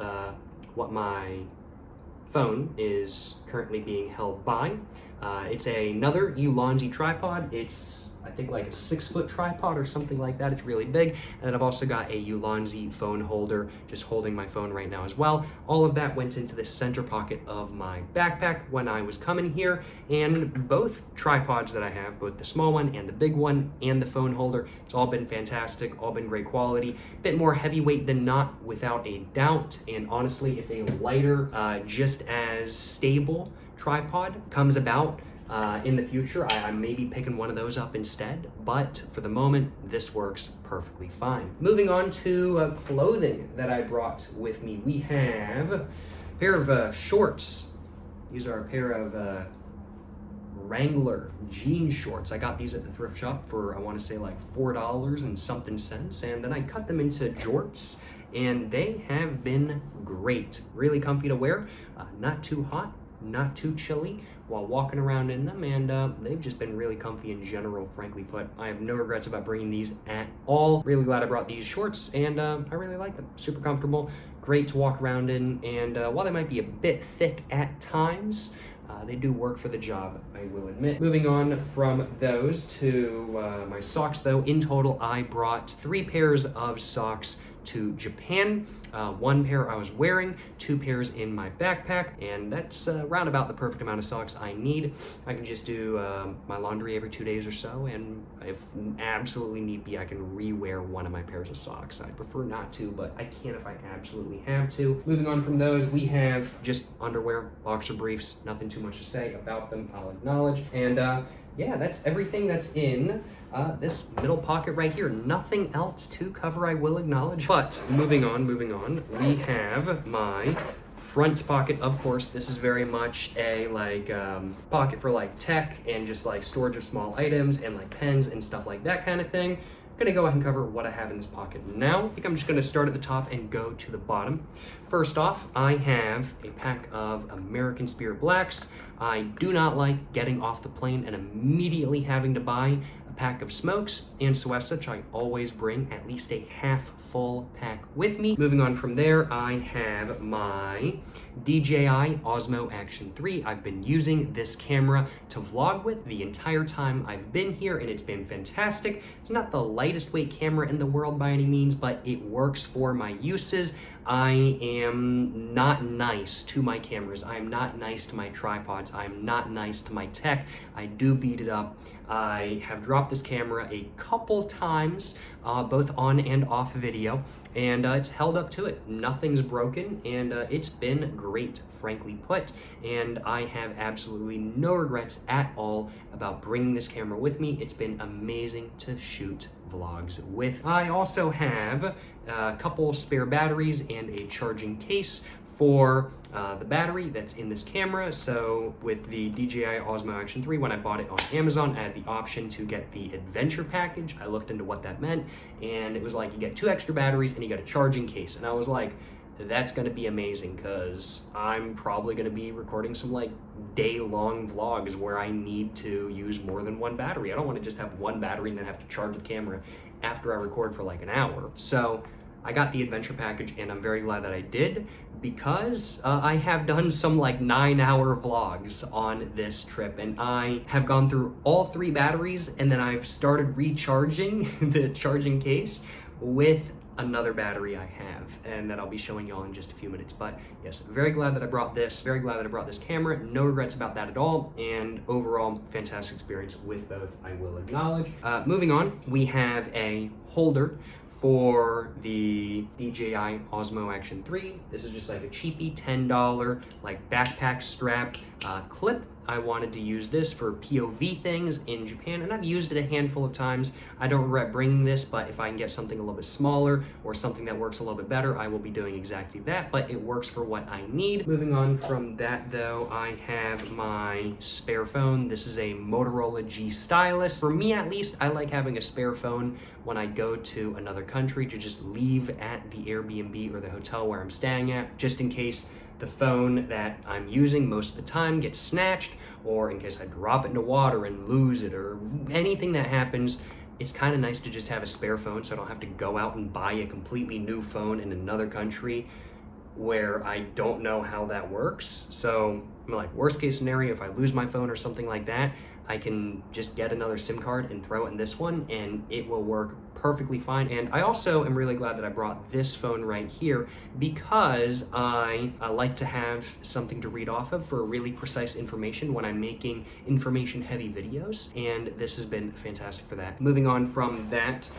Speaker 2: what my phone is currently being held by. It's another Ulanzi tripod. It's I think like a 6-foot tripod or something like that. It's really big. And then I've also got a Ulanzi phone holder, just holding my phone right now as well. All of that went into the center pocket of my backpack when I was coming here. And both tripods that I have, both the small one and the big one and the phone holder, it's all been fantastic, all been great quality. Bit more heavyweight than not, without a doubt. And honestly, if a lighter, just as stable tripod comes about, in the future, I may be picking one of those up instead, but for the moment, this works perfectly fine. Moving on to clothing that I brought with me. We have a pair of shorts. These are a pair of Wrangler jean shorts. I got these at the thrift shop for, I want to say like $4 and something cents, and then I cut them into jorts, and they have been great. Really comfy to wear, not too hot, not too chilly while walking around in them, and they've just been really comfy in general, frankly put. I have no regrets about bringing these at all. Really glad I brought these shorts, and I really like them. Super comfortable, great to walk around in, and while they might be a bit thick at times, they do work for the job, I will admit. Moving on from those to my socks though, in total I brought 3 pairs of socks to Japan. 1 pair I was wearing, 2 pairs in my backpack, and that's round about the perfect amount of socks I need. I can just do my laundry every 2 days or so, and if absolutely need be, I can re-wear one of my pairs of socks. I prefer not to, but I can if I absolutely have to. Moving on from those, we have just underwear, boxer briefs, nothing too much to say about them, I'll acknowledge. And yeah, that's everything that's in this middle pocket right here. Nothing else to cover, I will acknowledge. But moving on, we have my front pocket. Of course, this is very much a pocket for like tech and just like storage of small items and like pens and stuff like that kind of thing. I'm gonna go ahead and cover what I have in this pocket now. I think I'm just gonna start at the top and go to the bottom. First off, I have a pack of American Spirit Blacks. I do not like getting off the plane and immediately having to buy a pack of smokes, and so as such, I always bring at least a half full pack with me. Moving on from there, I have my DJI Osmo Action 3. I've been using this camera to vlog with the entire time I've been here, and it's been fantastic. It's not the lightest weight camera in the world by any means, but it works for my uses. I am not nice to my cameras. I am not nice to my tripods. I am not nice to my tech. I do beat it up. I have dropped this camera a couple times, both on and off video, and it's held up to it. Nothing's broken, and it's been great, frankly put, and I have absolutely no regrets at all about bringing this camera with me. It's been amazing to shoot vlogs with. I also have a couple spare batteries and a charging case for the battery that's in this camera. So with the DJI Osmo Action 3, when I bought it on Amazon, I had the option to get the adventure package. I looked into what that meant, and it was like you get 2 extra batteries and you get a charging case. And I was like, that's gonna be amazing, because I'm probably gonna be recording some like day-long vlogs where I need to use more than 1 battery. I don't wanna just have 1 battery and then have to charge the camera after I record for like an hour. So I got the adventure package, and I'm very glad that I did, because I have done some like 9-hour vlogs on this trip, and I have gone through all 3 batteries, and then I've started recharging the charging case with another battery I have, and that I'll be showing y'all in just a few minutes. But yes, very glad that I brought this, very glad that I brought this camera. No regrets about that at all, and overall fantastic experience with both, I will acknowledge. Moving on, we have a holder for the DJI Osmo Action 3. This is just like a cheapy $10 like backpack strap clip. I wanted to use this for POV things in Japan, and I've used it a handful of times. I don't regret bringing this, but if I can get something a little bit smaller or something that works a little bit better, I will be doing exactly that, but it works for what I need. Moving on from that though, I have my spare phone. This is a Motorola G Stylus. For me at least, I like having a spare phone when I go to another country to just leave at the Airbnb or the hotel where I'm staying at, just in case the phone that I'm using most of the time gets snatched, or in case I drop it into water and lose it, or anything that happens. It's kind of nice to just have a spare phone so I don't have to go out and buy a completely new phone in another country where I don't know how that works. So I'm like, worst case scenario, if I lose my phone or something like that, I can just get another SIM card and throw it in this one, and it will work perfectly fine. And I also am really glad that I brought this phone right here, because I like to have something to read off of for really precise information when I'm making information heavy videos, and this has been fantastic for that. Moving on from that,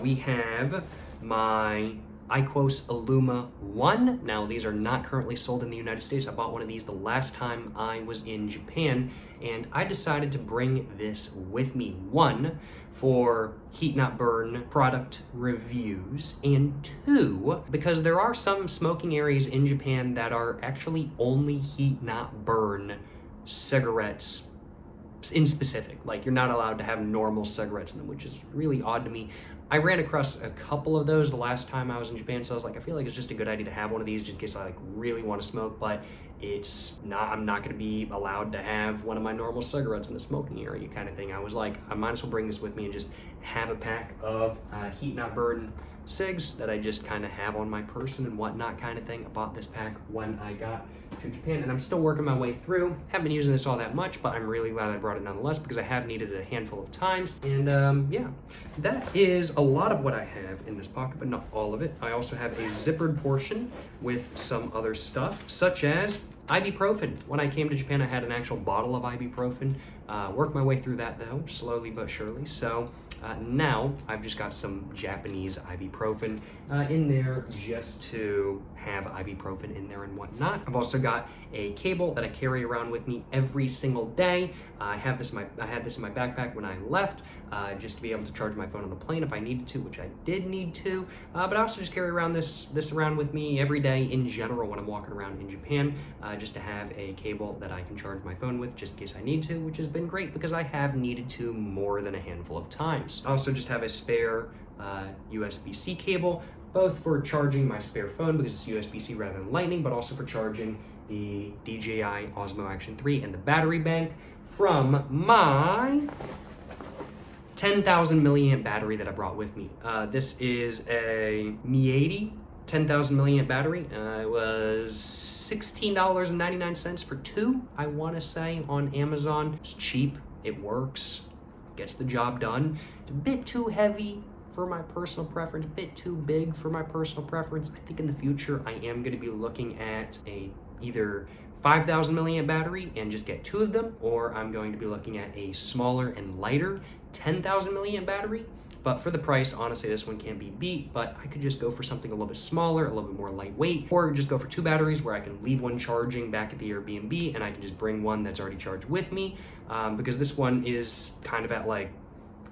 Speaker 2: we have my iQOS Illuma 1. Now, these are not currently sold in the United States. I bought one of these the last time I was in Japan, and I decided to bring this with me. One, for heat not burn product reviews, and two, because there are some smoking areas in Japan that are actually only heat not burn cigarettes in specific. Like, you're not allowed to have normal cigarettes in them, which is really odd to me. I ran across a couple of those the last time I was in Japan, so I was like, I feel like it's just a good idea to have one of these just in case I like really want to smoke, but I'm not going to be allowed to have one of my normal cigarettes in the smoking area kind of thing. I was like, I might as well bring this with me and just have a pack of heat not burn cigs that I just kind of have on my person and whatnot kind of thing. I bought this pack when I got to Japan, and I'm still working my way through. Haven't been using this all that much, but I'm really glad I brought it nonetheless, because I have needed it a handful of times. And yeah, that is a lot of what I have in this pocket, but not all of it. I also have a zippered portion with some other stuff, such as ibuprofen. When I came to Japan, I had an actual bottle of ibuprofen. Worked my way through that though, slowly but surely. So now I've just got some Japanese ibuprofen in there, just to have ibuprofen in there and whatnot. I've also got a cable that I carry around with me every single day. I had this in my backpack when I left, just to be able to charge my phone on the plane if I needed to, which I did need to. But I also just carry around this around with me every day in general when I'm walking around in Japan, just to have a cable that I can charge my phone with just in case I need to, which has been great because I have needed to more than a handful of times. I also just have a spare USB-C cable, both for charging my spare phone because it's USB-C rather than Lightning, but also for charging the DJI Osmo Action 3 and the battery bank from my 10,000 milliamp battery that I brought with me. This is a Mi 80 10,000 milliamp battery. It was $16.99 for two, I want to say, on Amazon. It's cheap, it works, gets the job done. It's a bit too heavy for my personal preference, a bit too big for my personal preference. I think in the future I am going to be looking at either 5,000 milliamp battery and just get two of them, or I'm going to be looking at a smaller and lighter 10,000 milliamp battery. But for the price, honestly, this one can't be beat, but I could just go for something a little bit smaller, a little bit more lightweight, or just go for two batteries where I can leave one charging back at the Airbnb and I can just bring one that's already charged with me, because this one is kind of at like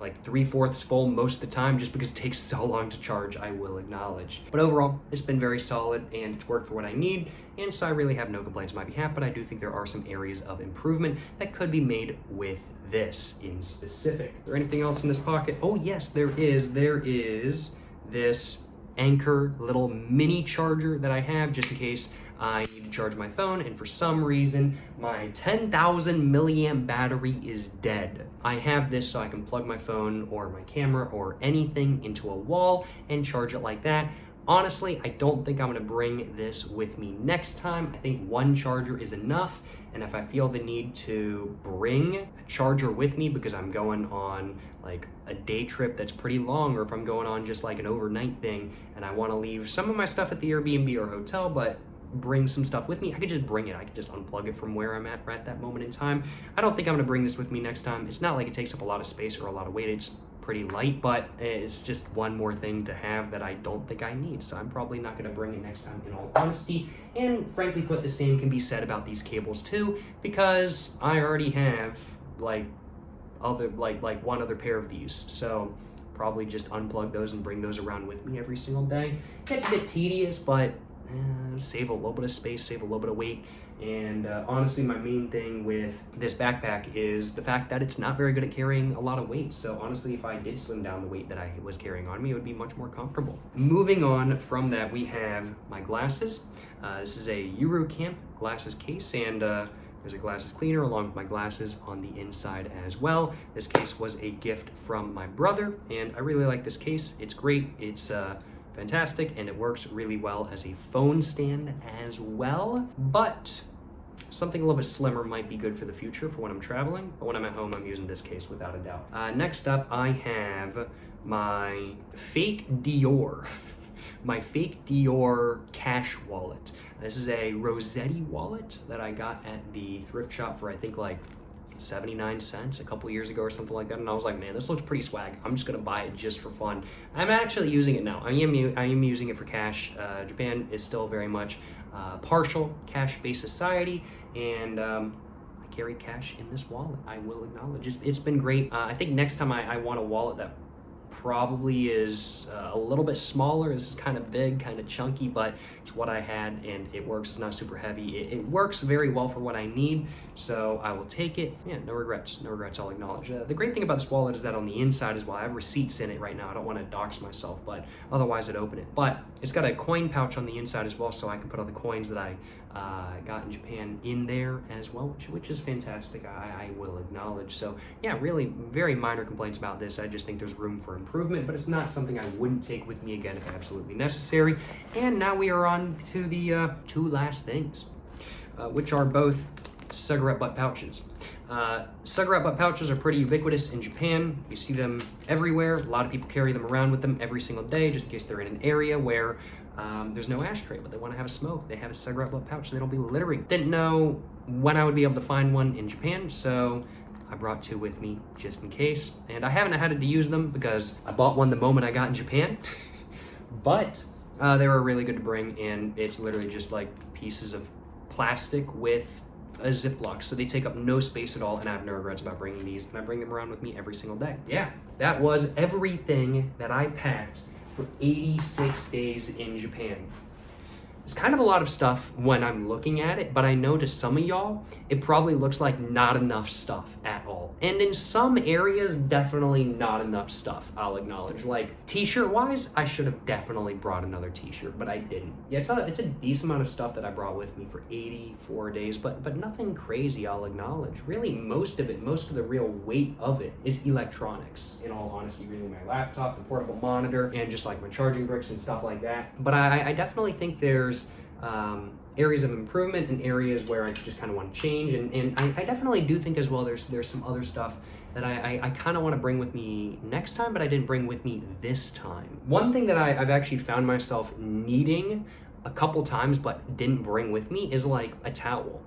Speaker 2: 3/4 full most of the time, just because it takes so long to charge, I will acknowledge. But overall, it's been very solid and it's worked for what I need, and so I really have no complaints on my behalf, but I do think there are some areas of improvement that could be made with this in specific. Is there anything else in this pocket? Oh yes, there is. There is this Anker little mini charger that I have just in case I need to charge my phone and for some reason my 10,000 milliamp battery is dead. I have this so I can plug my phone or my camera or anything into a wall and charge it like that. Honestly, I don't think I'm gonna bring this with me next time. I think one charger is enough, and if I feel the need to bring a charger with me because I'm going on like a day trip that's pretty long, or if I'm going on just like an overnight thing and I wanna leave some of my stuff at the Airbnb or hotel, but bring some stuff with me, I could just bring it. I could just unplug it from where I'm at right at that moment in time. I don't think I'm gonna bring this with me next time. It's not like it takes up a lot of space or a lot of weight. It's pretty light, but it's just one more thing to have that I don't think I need, so I'm probably not going to bring it next time, in all honesty. And frankly put, the same can be said about these cables too, because I already have like one other pair of these, so probably just unplug those and bring those around with me every single day. It's a bit tedious, but save a little bit of space, save a little bit of weight. And honestly, my main thing with this backpack is the fact that it's not very good at carrying a lot of weight. So honestly, if I did slim down the weight that I was carrying on me, it would be much more comfortable. Moving on from that, we have my glasses. This is a Eurocamp glasses case, and there's a glasses cleaner along with my glasses on the inside as well. This case was a gift from my brother, and I really like this case. It's great. It's fantastic, and it works really well as a phone stand as well. But Something a little bit slimmer might be good for the future for when I'm traveling, but when I'm at home, I'm using this case without a doubt. Next up, I have my fake Dior. My fake Dior cash wallet. This is a Rossetti wallet that I got at the thrift shop for I think like 79 cents a couple years ago or something like that, and I was like, man, this looks pretty swag. I'm just gonna buy it just for fun. I'm actually using it now. I am using it for cash. Japan is still very much partial cash-based society, and I carry cash in this wallet. I will acknowledge it's been great. I think next time I want a wallet that probably is a little bit smaller. This is kind of big, kind of chunky, but it's what I had, and it works. It's not super heavy. It works very well for what I need, so I will take it. Yeah, no regrets. No regrets, I'll acknowledge. The great thing about this wallet is that on the inside as well, I have receipts in it right now. I don't want to dox myself, but otherwise I'd open it. But it's got a coin pouch on the inside as well, so I can put all the coins that I got in Japan in there as well, which is fantastic. I will acknowledge. So yeah, really very minor complaints about this. I just think there's room for improvement, but it's not something I wouldn't take with me again if absolutely necessary. And now we are on to the two last things, which are both cigarette butt pouches. Cigarette butt pouches are pretty ubiquitous in Japan. You see them everywhere. A lot of people carry them around with them every single day just in case they're in an area where there's no ashtray, but they want to have a smoke. They have a cigarette butt pouch so they don't be littering. Didn't know when I would be able to find one in Japan, so I brought two with me just in case. And I haven't had to use them because I bought one the moment I got in Japan. But they were really good to bring, and it's literally just like pieces of plastic with a Ziploc, so they take up no space at all, and I have no regrets about bringing these, and I bring them around with me every single day. Yeah, that was everything that I packed for 86 days in Japan. It's kind of a lot of stuff when I'm looking at it, but I know to some of y'all, it probably looks like not enough stuff at all. And in some areas, definitely not enough stuff, I'll acknowledge. Like, t-shirt wise, I should have definitely brought another t-shirt, but I didn't. Yeah, it's a decent amount of stuff that I brought with me for 84 days, but nothing crazy, I'll acknowledge. Really, most of the real weight of it is electronics. In all honesty, really my laptop, the portable monitor, and just like my charging bricks and stuff like that. But I definitely think there's areas of improvement and areas where I just kind of want to change, and I definitely do think as well there's some other stuff that I kind of want to bring with me next time, but I didn't bring with me this time. One thing that I've actually found myself needing a couple times but didn't bring with me is like a towel.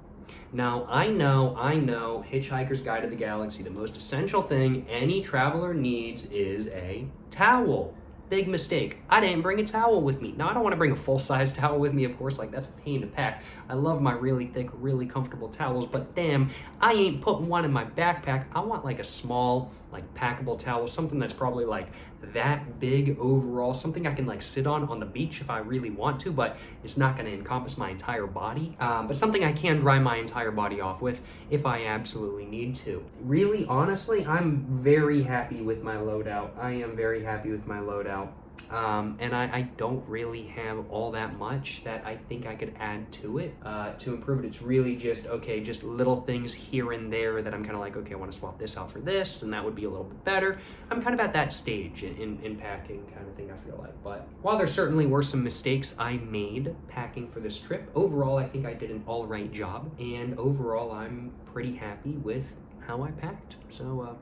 Speaker 2: Now, I know, Hitchhiker's Guide to the Galaxy, the most essential thing any traveler needs is a towel. Big mistake. I didn't bring a towel with me. Now, I don't want to bring a full-size towel with me, of course, like that's a pain to pack. I love my really thick, really comfortable towels, but damn, I ain't putting one in my backpack. I want like a small, like packable towel, something that's probably like that big overall, something I can like sit on the beach if I really want to, but it's not going to encompass my entire body, but something I can dry my entire body off with if I absolutely need to. Really, honestly, I'm very happy with my loadout. I am very happy with my loadout. And I don't really have all that much that I think I could add to it to improve it. It's really just, okay, just little things here and there that I'm kind of like, okay, I want to swap this out for this, and that would be a little bit better. I'm kind of at that stage in packing kind of thing, I feel like. But while there certainly were some mistakes I made packing for this trip, overall, I think I did an all right job. And overall, I'm pretty happy with how I packed. So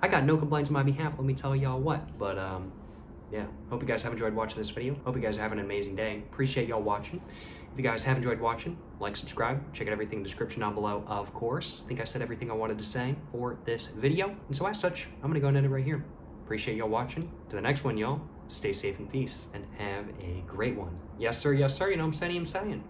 Speaker 2: I got no complaints on my behalf, let me tell y'all what. But yeah, hope you guys have enjoyed watching this video. Hope you guys have an amazing day. Appreciate y'all watching. If you guys have enjoyed watching, like, subscribe, check out everything in the description down below, of course. I think I said everything I wanted to say for this video. And so as such, I'm gonna go and end it right here. Appreciate y'all watching. To the next one, y'all. Stay safe and peace, and have a great one. Yes, sir, you know what I'm saying?